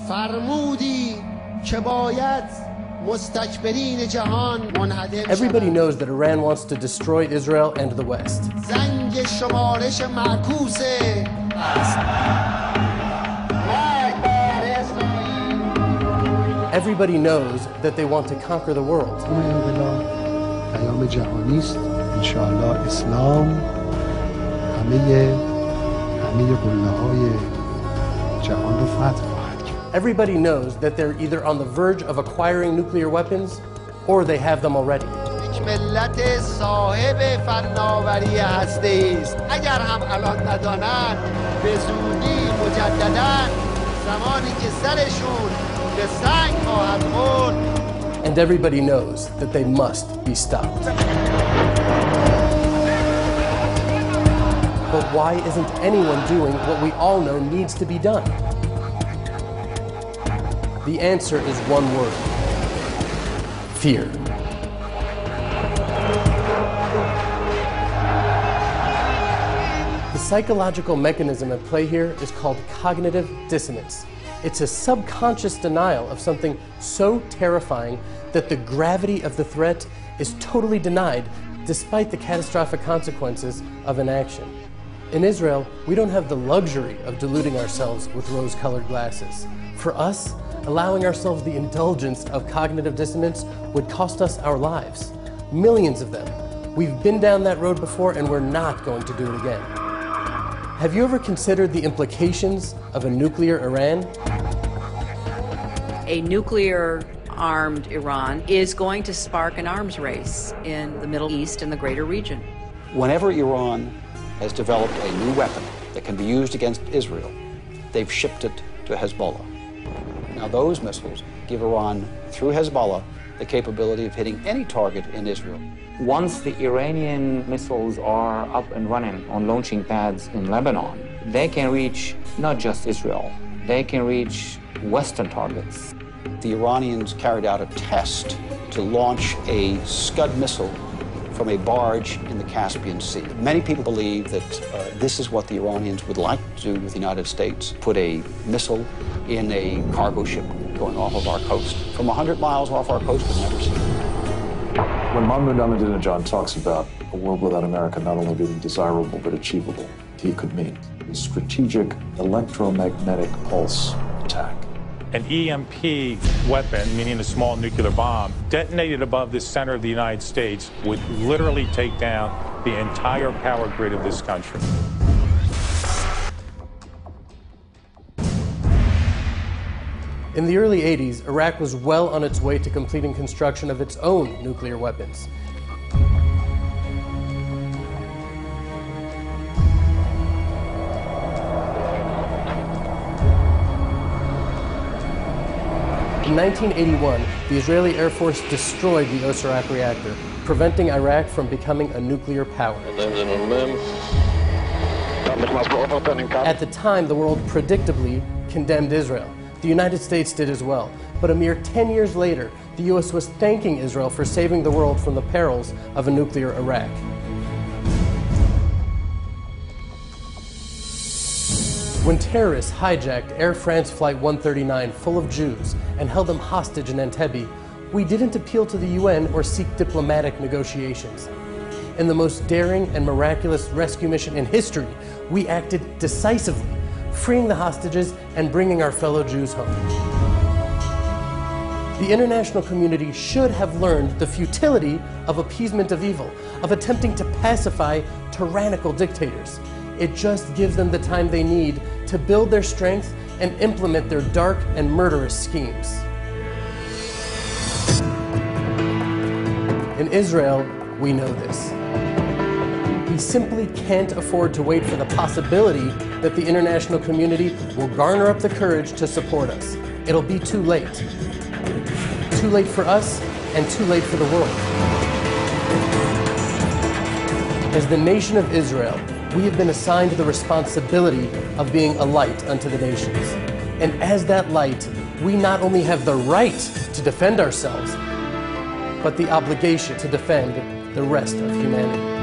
فرمودی که باید مستکبرین جهان منهدم شوند. Everybody knows that Iran wants to destroy Israel and the West. زنگ شمارش معکوس است. Everybody knows that they want to conquer the world. پیام جهانی است. ان شاء الله اسلام همه قله‌های جهان رو فتح خواهد کرد. Everybody knows that they're either on the verge of acquiring nuclear weapons or they have them already. ملت صاحب فناوری هسته است. اگر هم الان ندانند به زودی مجدداً زمانی که سرشون به سنگ خواهد خورد. And everybody knows that they must be stopped. But why isn't anyone doing what we all know needs to be done? The answer is one word: fear. The psychological mechanism at play here is called cognitive dissonance. It's a subconscious denial of something so terrifying that the gravity of the threat is totally denied despite the catastrophic consequences of inaction. In Israel, we don't have the luxury of deluding ourselves with rose-colored glasses. For us, allowing ourselves the indulgence of cognitive dissonance would cost us our lives. Millions of them. We've been down that road before and we're not going to do it again. Have you ever considered the implications of a nuclear Iran? A nuclear-armed Iran is going to spark an arms race in the Middle East and the greater region. Whenever Iran has developed a new weapon that can be used against Israel, they've shipped it to Hezbollah. Now those missiles give Iran, through Hezbollah, the capability of hitting any target in Israel. Once the Iranian missiles are up and running on launching pads in Lebanon, they can reach not just Israel, they can reach Western targets. The Iranians carried out a test to launch a Scud missile from a barge in the Caspian Sea. Many people believe that this is what the Iranians would like to do with the United States, put a missile in a cargo ship going off of our coast. From 100 miles off our coast, we've never seen it. When Mahmoud Ahmadinejad talks about a world without America not only being desirable but achievable, he could mean a strategic electromagnetic pulse attack. An EMP weapon, meaning a small nuclear bomb, detonated above the center of the United States would literally take down the entire power grid of this country. In the early 80s, Iraq was well on its way to completing construction of its own nuclear weapons. In 1981, the Israeli Air Force destroyed the Osirak reactor, preventing Iraq from becoming a nuclear power. At the time, the world predictably condemned Israel. The United States did as well. But a mere 10 years later, the US was thanking Israel for saving the world from the perils of a nuclear Iraq. When terrorists hijacked Air France Flight 139 full of Jews and held them hostage in Entebbe, we didn't appeal to the UN or seek diplomatic negotiations. In the most daring and miraculous rescue mission in history, we acted decisively, freeing the hostages and bringing our fellow Jews home. The international community should have learned the futility of appeasement of evil, of attempting to pacify tyrannical dictators. It just gives them the time they need to build their strength and implement their dark and murderous schemes. In Israel, we know this. We simply can't afford to wait for the possibility that the international community will garner up the courage to support us. It'll be too late. Too late for us and too late for the world. As the nation of Israel, we have been assigned the responsibility of being a light unto the nations. And as that light, we not only have the right to defend ourselves, but the obligation to defend the rest of humanity.